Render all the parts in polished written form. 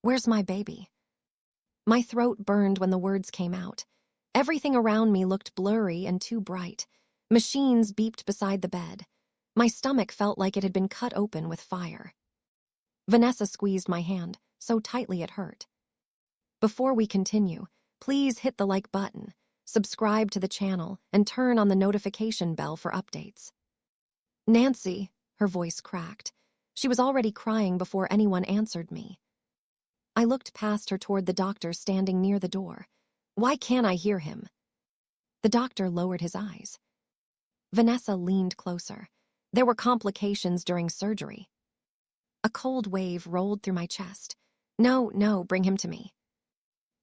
Where's my baby? My throat burned when the words came out. Everything around me looked blurry and too bright. Machines beeped beside the bed. My stomach felt like it had been cut open with fire. Vanessa squeezed my hand, so tightly it hurt. Before we continue, please hit the like button, subscribe to the channel, and turn on the notification bell for updates. Nancy, her voice cracked. She was already crying before anyone answered me. I looked past her toward the doctor standing near the door. Why can't I hear him? The doctor lowered his eyes. Vanessa leaned closer. There were complications during surgery. A cold wave rolled through my chest. No, bring him to me.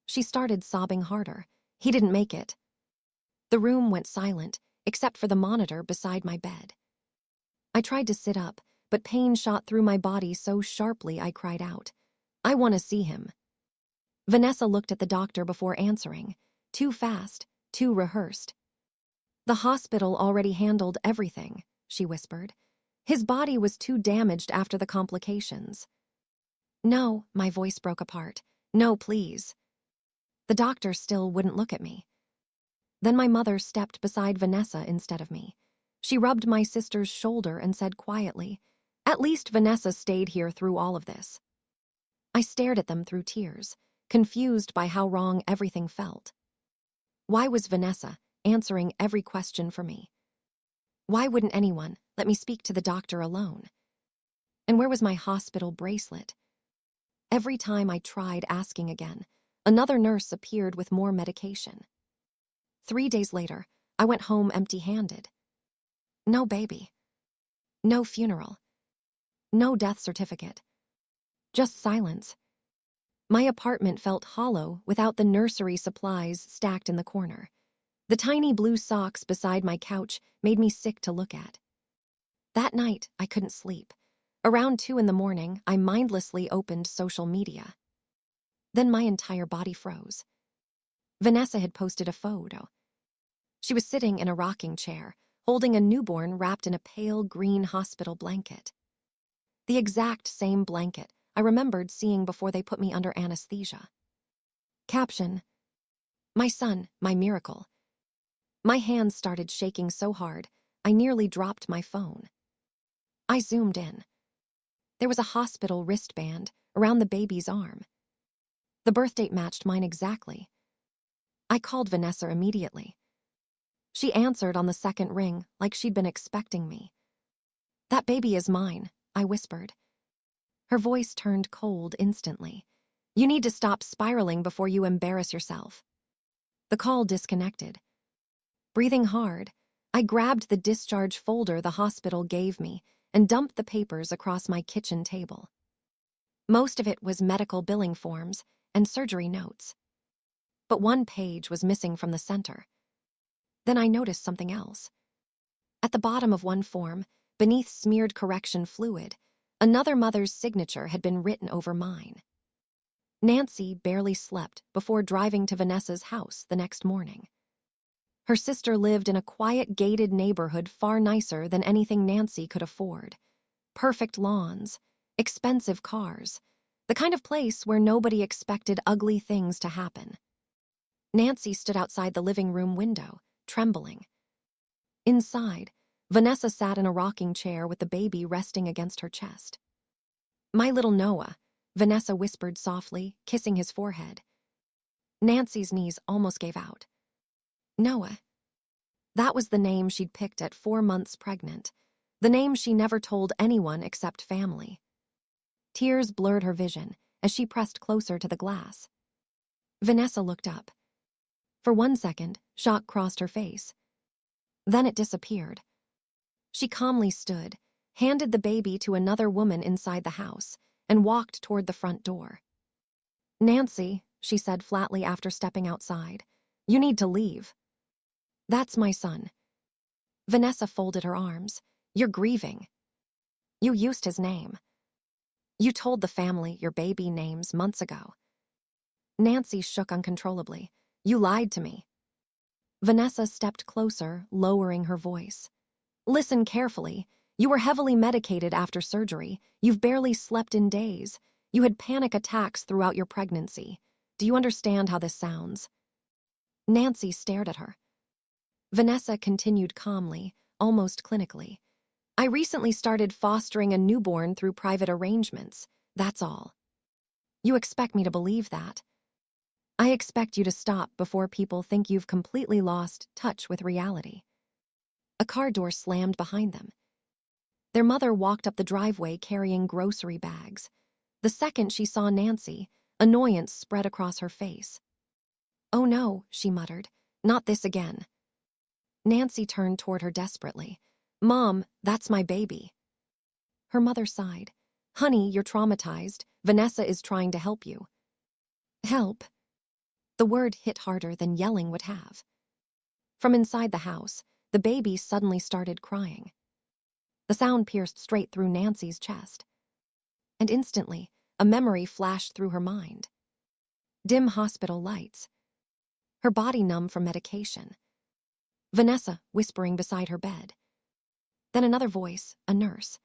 She started sobbing harder. He didn't make it. The room went silent, except for the monitor beside my bed. I tried to sit up, but pain shot through my body so sharply I cried out. I want to see him. Vanessa looked at the doctor before answering. Too fast, too rehearsed. The hospital already handled everything, she whispered. His body was too damaged after the complications. No, my voice broke apart. No, please. The doctor still wouldn't look at me. Then my mother stepped beside Vanessa instead of me. She rubbed my sister's shoulder and said quietly, "At least Vanessa stayed here through all of this." I stared at them through tears, confused by how wrong everything felt. Why was Vanessa answering every question for me? Why wouldn't anyone let me speak to the doctor alone? And where was my hospital bracelet? Every time I tried asking again, another nurse appeared with more medication. 3 days later, I went home empty-handed. No baby. No funeral. No death certificate. Just silence. My apartment felt hollow without the nursery supplies stacked in the corner. The tiny blue socks beside my couch made me sick to look at. That night, I couldn't sleep. Around 2 in the morning, I mindlessly opened social media. Then my entire body froze. Vanessa had posted a photo. She was sitting in a rocking chair, holding a newborn wrapped in a pale green hospital blanket. The exact same blanket I remembered seeing before they put me under anesthesia. Caption: "My son, my miracle." My hands started shaking so hard, I nearly dropped my phone. I zoomed in. There was a hospital wristband around the baby's arm. The birth date matched mine exactly. I called Vanessa immediately. She answered on the second ring like she'd been expecting me. "That baby is mine," I whispered. Her voice turned cold instantly. "You need to stop spiraling before you embarrass yourself." The call disconnected. Breathing hard, I grabbed the discharge folder the hospital gave me and dumped the papers across my kitchen table. Most of it was medical billing forms and surgery notes. But one page was missing from the center. Then I noticed something else. At the bottom of one form, beneath smeared correction fluid, another mother's signature had been written over mine. Nancy barely slept before driving to Vanessa's house the next morning. Her sister lived in a quiet, gated neighborhood far nicer than anything Nancy could afford. Perfect lawns, expensive cars, the kind of place where nobody expected ugly things to happen. Nancy stood outside the living room window, trembling. Inside, Vanessa sat in a rocking chair with the baby resting against her chest. "My little Noah," Vanessa whispered softly, kissing his forehead. Nancy's knees almost gave out. Noah. That was the name she'd picked at 4 months pregnant, the name she never told anyone except family. Tears blurred her vision as she pressed closer to the glass. Vanessa looked up. For 1 second, shock crossed her face. Then it disappeared. She calmly stood, handed the baby to another woman inside the house, and walked toward the front door. "Nancy," she said flatly after stepping outside, "you need to leave." "That's my son." Vanessa folded her arms. "You're grieving. You used his name. You told the family your baby names months ago." Nancy shook uncontrollably. "You lied to me." Vanessa stepped closer, lowering her voice. "Listen carefully. You were heavily medicated after surgery. You've barely slept in days. You had panic attacks throughout your pregnancy. Do you understand how this sounds?" Nancy stared at her. Vanessa continued calmly, almost clinically. "I recently started fostering a newborn through private arrangements. That's all. You expect me to believe that? I expect you to stop before people think you've completely lost touch with reality." A car door slammed behind them. Their mother walked up the driveway carrying grocery bags. The second she saw Nancy, annoyance spread across her face. "Oh no," she muttered. "Not this again." Nancy turned toward her desperately. "Mom, that's my baby." Her mother sighed. "Honey, you're traumatized. Vanessa is trying to help you." "Help?" The word hit harder than yelling would have. From inside the house, the baby suddenly started crying. The sound pierced straight through Nancy's chest. And instantly, a memory flashed through her mind. Dim hospital lights. Her body numb from medication. Vanessa whispering beside her bed. Then another voice, a nurse.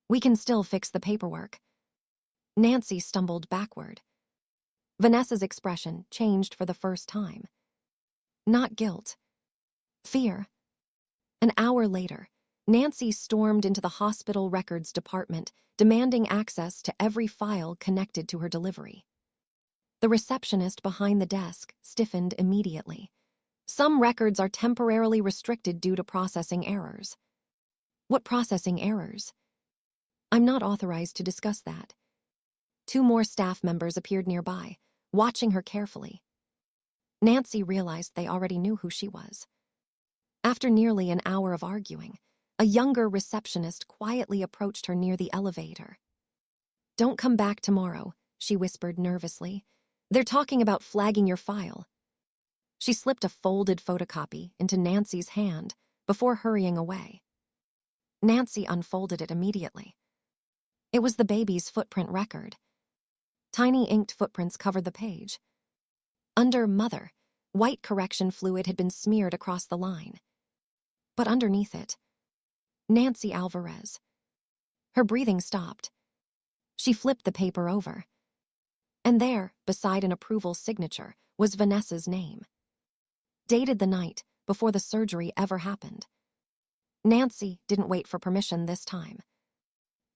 "We can still fix the paperwork." Nancy stumbled backward. Vanessa's expression changed for the first time. Not guilt. Fear. An hour later, Nancy stormed into the hospital records department, demanding access to every file connected to her delivery. The receptionist behind the desk stiffened immediately. "Some records are temporarily restricted due to processing errors." "What processing errors?" "I'm not authorized to discuss that." Two more staff members appeared nearby, watching her carefully. Nancy realized they already knew who she was. After nearly an hour of arguing, a younger receptionist quietly approached her near the elevator. "Don't come back tomorrow," she whispered nervously. "They're talking about flagging your file." She slipped a folded photocopy into Nancy's hand before hurrying away. Nancy unfolded it immediately. It was the baby's footprint record. Tiny inked footprints covered the page. Under Mother, white correction fluid had been smeared across the line. But underneath it, Nancy Alvarez. Her breathing stopped. She flipped the paper over. And there, beside an approval signature, was Vanessa's name. Dated the night before the surgery ever happened. Nancy didn't wait for permission this time.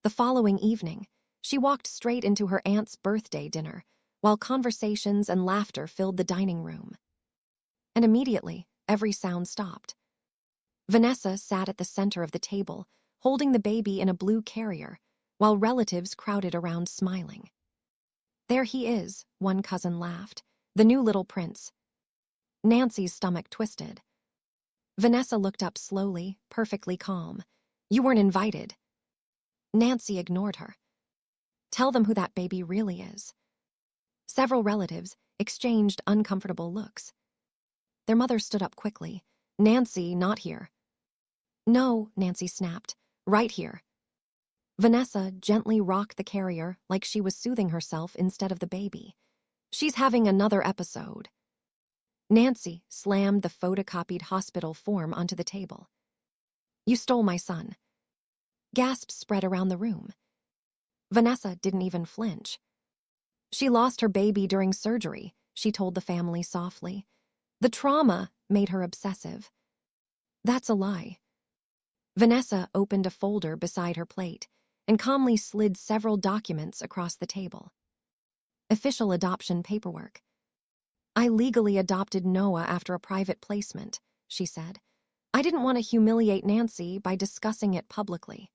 The following evening, she walked straight into her aunt's birthday dinner, while conversations and laughter filled the dining room. And immediately, every sound stopped. Vanessa sat at the center of the table, holding the baby in a blue carrier, while relatives crowded around smiling. "There he is," one cousin laughed. "The new little prince." Nancy's stomach twisted. Vanessa looked up slowly, perfectly calm. "You weren't invited." Nancy ignored her. "Tell them who that baby really is." Several relatives exchanged uncomfortable looks. Their mother stood up quickly. "Nancy, not here." "No," Nancy snapped. "Right here." Vanessa gently rocked the carrier like she was soothing herself instead of the baby. "She's having another episode." Nancy slammed the photocopied hospital form onto the table. "You stole my son." Gasps spread around the room. Vanessa didn't even flinch. "She lost her baby during surgery," she told the family softly. "The trauma made her obsessive." "That's a lie." Vanessa opened a folder beside her plate and calmly slid several documents across the table. Official adoption paperwork. "I legally adopted Noah after a private placement," she said. "I didn't want to humiliate Nancy by discussing it publicly."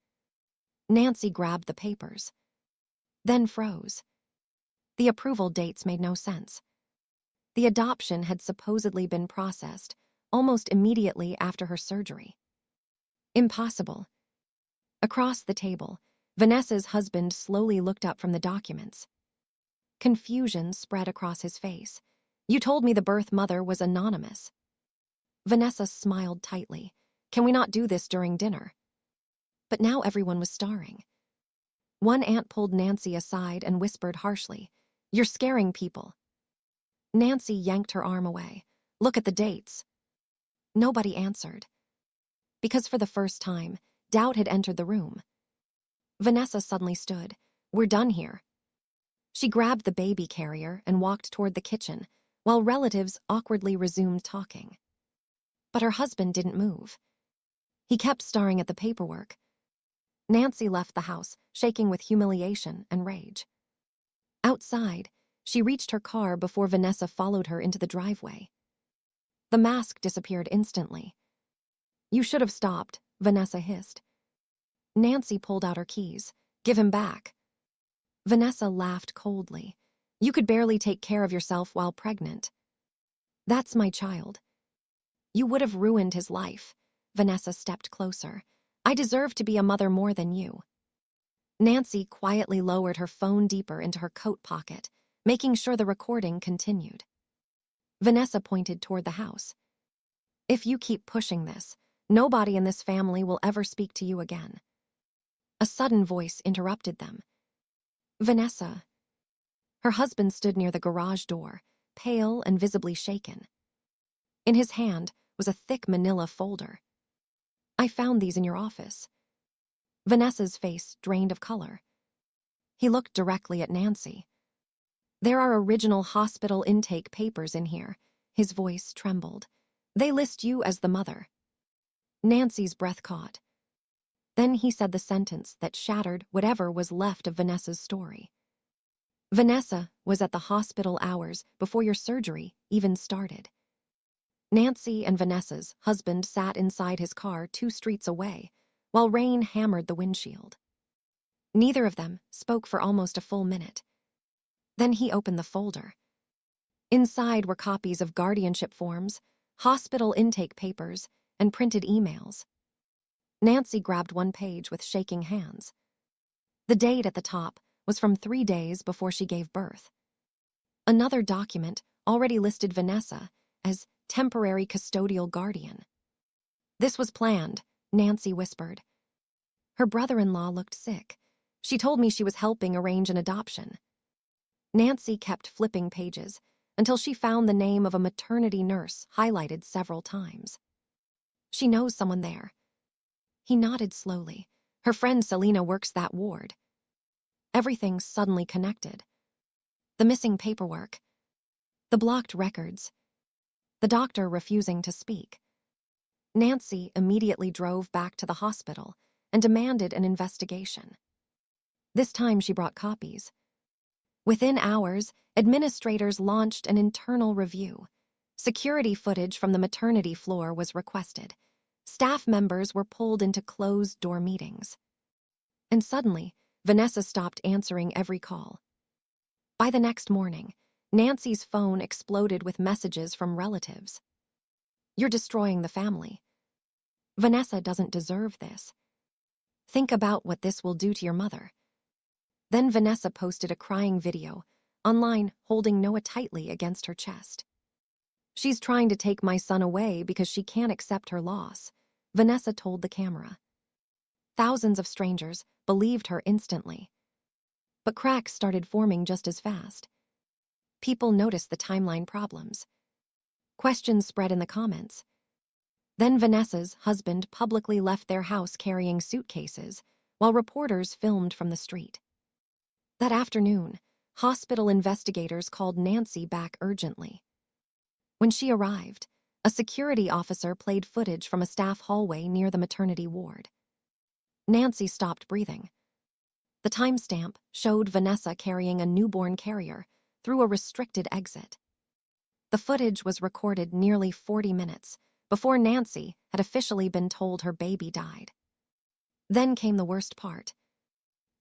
Nancy grabbed the papers, then froze. The approval dates made no sense. The adoption had supposedly been processed almost immediately after her surgery. Impossible. Across the table, Vanessa's husband slowly looked up from the documents. Confusion spread across his face. "You told me the birth mother was anonymous." Vanessa smiled tightly. "Can we not do this during dinner?" But now everyone was staring. One aunt pulled Nancy aside and whispered harshly, "You're scaring people." Nancy yanked her arm away. "Look at the dates." Nobody answered. Because for the first time, doubt had entered the room. Vanessa suddenly stood. "We're done here." She grabbed the baby carrier and walked toward the kitchen, while relatives awkwardly resumed talking. But her husband didn't move. He kept staring at the paperwork. Nancy left the house, shaking with humiliation and rage. Outside, she reached her car before Vanessa followed her into the driveway. The mask disappeared instantly. "You should have stopped," Vanessa hissed. Nancy pulled out her keys. "Give him back." Vanessa laughed coldly. "You could barely take care of yourself while pregnant." "That's my child." "You would have ruined his life." Vanessa stepped closer. "I deserve to be a mother more than you." Nancy quietly lowered her phone deeper into her coat pocket, making sure the recording continued. Vanessa pointed toward the house. "If you keep pushing this, nobody in this family will ever speak to you again." A sudden voice interrupted them. "Vanessa." Her husband stood near the garage door, pale and visibly shaken. In his hand was a thick manila folder. "I found these in your office." Vanessa's face drained of color. He looked directly at Nancy. "There are original hospital intake papers in here." His voice trembled. "They list you as the mother." Nancy's breath caught. Then he said the sentence that shattered whatever was left of Vanessa's story. "Vanessa was at the hospital hours before your surgery even started." Nancy and Vanessa's husband sat inside his car 2 streets away, while rain hammered the windshield. Neither of them spoke for almost a full minute. Then he opened the folder. Inside were copies of guardianship forms, hospital intake papers, and printed emails. Nancy grabbed one page with shaking hands. The date at the top was from 3 days before she gave birth. Another document already listed Vanessa as temporary custodial guardian. "This was planned," Nancy whispered. Her brother-in-law looked sick. "She told me she was helping arrange an adoption." Nancy kept flipping pages until she found the name of a maternity nurse highlighted several times. "She knows someone there." He nodded slowly. "Her friend Selena works that ward." Everything suddenly connected. The missing paperwork, the blocked records, the doctor refusing to speak. Nancy immediately drove back to the hospital and demanded an investigation. This time she brought copies. Within hours, administrators launched an internal review. Security footage from the maternity floor was requested. Staff members were pulled into closed-door meetings. And suddenly, Vanessa stopped answering every call. By the next morning, Nancy's phone exploded with messages from relatives. "You're destroying the family. Vanessa doesn't deserve this. Think about what this will do to your mother." Then Vanessa posted a crying video online, holding Noah tightly against her chest. "She's trying to take my son away because she can't accept her loss," Vanessa told the camera. Thousands of strangers believed her instantly. But cracks started forming just as fast. People noticed the timeline problems. Questions spread in the comments. Then Vanessa's husband publicly left their house carrying suitcases, while reporters filmed from the street. That afternoon, hospital investigators called Nancy back urgently. When she arrived, a security officer played footage from a staff hallway near the maternity ward. Nancy stopped breathing. The timestamp showed Vanessa carrying a newborn carrier through a restricted exit. The footage was recorded nearly 40 minutes before Nancy had officially been told her baby died. Then came the worst part.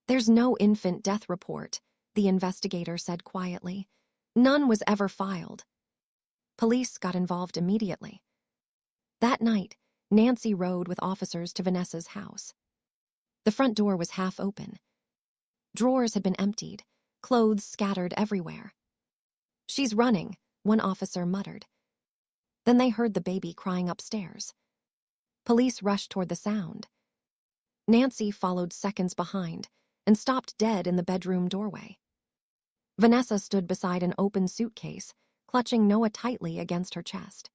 "There's no infant death report," the investigator said quietly. "None was ever filed." Police got involved immediately. That night, Nancy rode with officers to Vanessa's house. The front door was half open. Drawers had been emptied, clothes scattered everywhere. "She's running," one officer muttered. Then they heard the baby crying upstairs. Police rushed toward the sound. Nancy followed seconds behind and stopped dead in the bedroom doorway. Vanessa stood beside an open suitcase, clutching Noah tightly against her chest.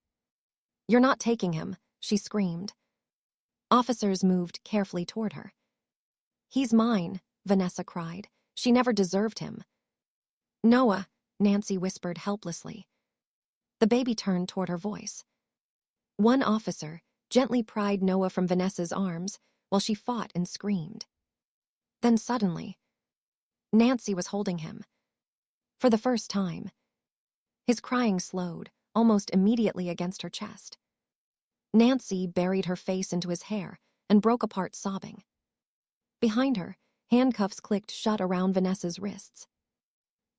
"You're not taking him," she screamed. Officers moved carefully toward her. "He's mine," Vanessa cried. "She never deserved him." Noah, Nancy whispered helplessly. The baby turned toward her voice. One officer gently pried Noah from Vanessa's arms while she fought and screamed. Then suddenly, Nancy was holding him. For the first time, his crying slowed, almost immediately against her chest. Nancy buried her face into his hair and broke apart sobbing. Behind her, handcuffs clicked shut around Vanessa's wrists.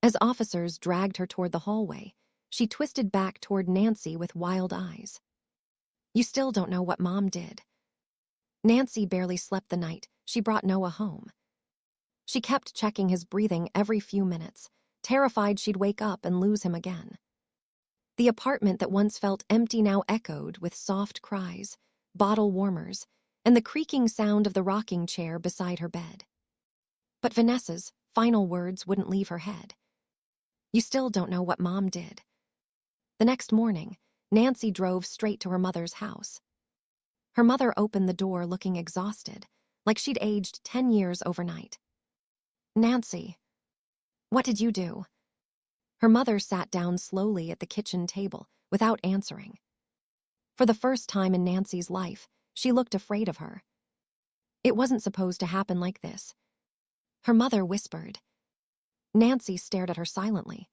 As officers dragged her toward the hallway, she twisted back toward Nancy with wild eyes. You still don't know what Mom did. Nancy barely slept the night she brought Noah home. She kept checking his breathing every few minutes, terrified she'd wake up and lose him again. The apartment that once felt empty now echoed with soft cries, bottle warmers, and the creaking sound of the rocking chair beside her bed. But Vanessa's final words wouldn't leave her head. You still don't know what Mom did. The next morning, Nancy drove straight to her mother's house. Her mother opened the door looking exhausted, like she'd aged 10 years overnight. Nancy, what did you do? Her mother sat down slowly at the kitchen table without answering. For the first time in Nancy's life, she looked afraid of her. It wasn't supposed to happen like this. Her mother whispered. Nancy stared at her silently.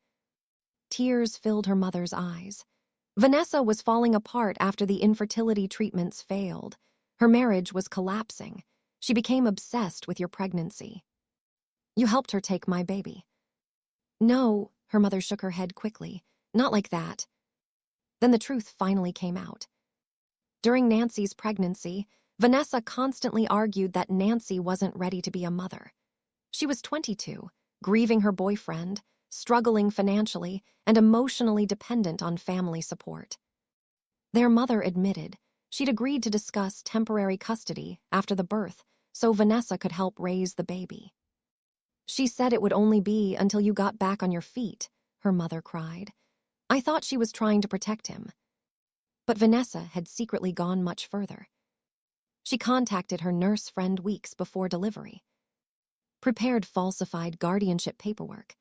Tears filled her mother's eyes. Vanessa was falling apart after the infertility treatments failed. Her marriage was collapsing. She became obsessed with your pregnancy. You helped her take my baby. No, her mother shook her head quickly. Not like that. Then the truth finally came out. During Nancy's pregnancy, Vanessa constantly argued that Nancy wasn't ready to be a mother. She was 22, grieving her boyfriend, struggling financially, and emotionally dependent on family support. Their mother admitted she'd agreed to discuss temporary custody after the birth so Vanessa could help raise the baby. She said it would only be until you got back on your feet, her mother cried. I thought she was trying to protect him. But Vanessa had secretly gone much further. She contacted her nurse friend weeks before delivery, prepared falsified guardianship paperwork,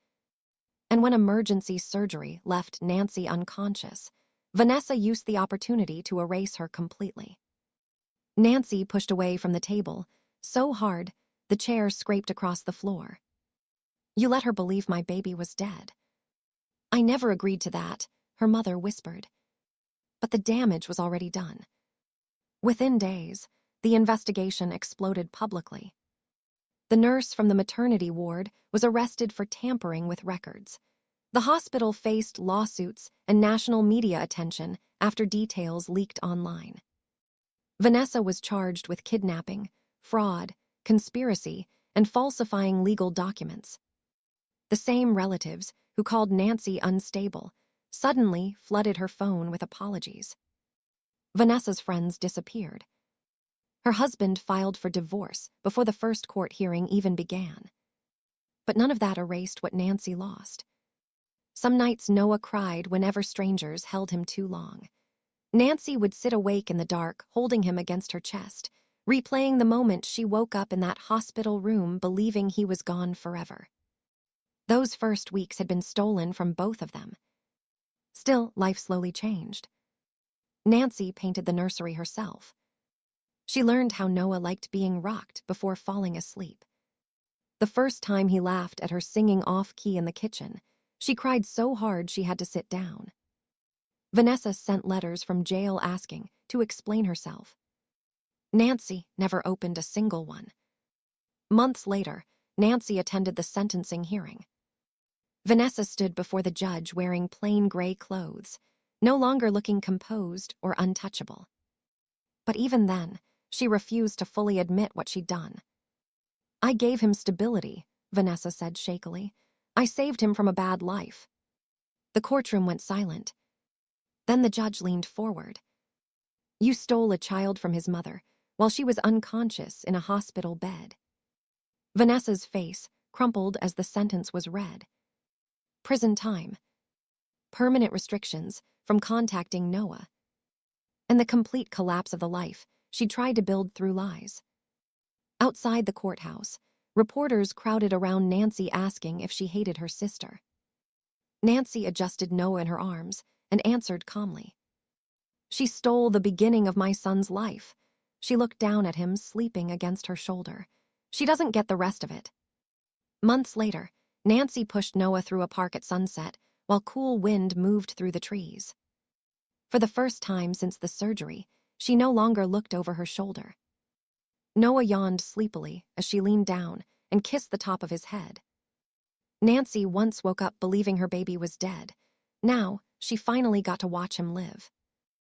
and when emergency surgery left Nancy unconscious, Vanessa used the opportunity to erase her completely. Nancy pushed away from the table, so hard the chair scraped across the floor. You let her believe my baby was dead. I never agreed to that, her mother whispered. But the damage was already done. Within days, the investigation exploded publicly. The nurse from the maternity ward was arrested for tampering with records. The hospital faced lawsuits and national media attention after details leaked online. Vanessa was charged with kidnapping, fraud, conspiracy, and falsifying legal documents. The same relatives who called Nancy unstable suddenly flooded her phone with apologies. Vanessa's friends disappeared. Her husband filed for divorce before the first court hearing even began. But none of that erased what Nancy lost. Some nights Noah cried whenever strangers held him too long. Nancy would sit awake in the dark, holding him against her chest, replaying the moment she woke up in that hospital room believing he was gone forever. Those first weeks had been stolen from both of them. Still, life slowly changed. Nancy painted the nursery herself. She learned how Noah liked being rocked before falling asleep. The first time he laughed at her singing off-key in the kitchen, she cried so hard she had to sit down. Vanessa sent letters from jail asking to explain herself. Nancy never opened a single one. Months later, Nancy attended the sentencing hearing. Vanessa stood before the judge wearing plain gray clothes, no longer looking composed or untouchable. But even then, she refused to fully admit what she'd done. I gave him stability, Vanessa said shakily. I saved him from a bad life. The courtroom went silent. Then the judge leaned forward. You stole a child from his mother while she was unconscious in a hospital bed. Vanessa's face crumpled as the sentence was read. Prison time. Permanent restrictions from contacting Noah. And the complete collapse of the life she tried to build through lies. Outside the courthouse, reporters crowded around Nancy asking if she hated her sister. Nancy adjusted Noah in her arms and answered calmly. She stole the beginning of my son's life. She looked down at him, sleeping against her shoulder. She doesn't get the rest of it. Months later, Nancy pushed Noah through a park at sunset while cool wind moved through the trees. For the first time since the surgery, she no longer looked over her shoulder. Noah yawned sleepily as she leaned down and kissed the top of his head. Nancy once woke up believing her baby was dead. Now, she finally got to watch him live.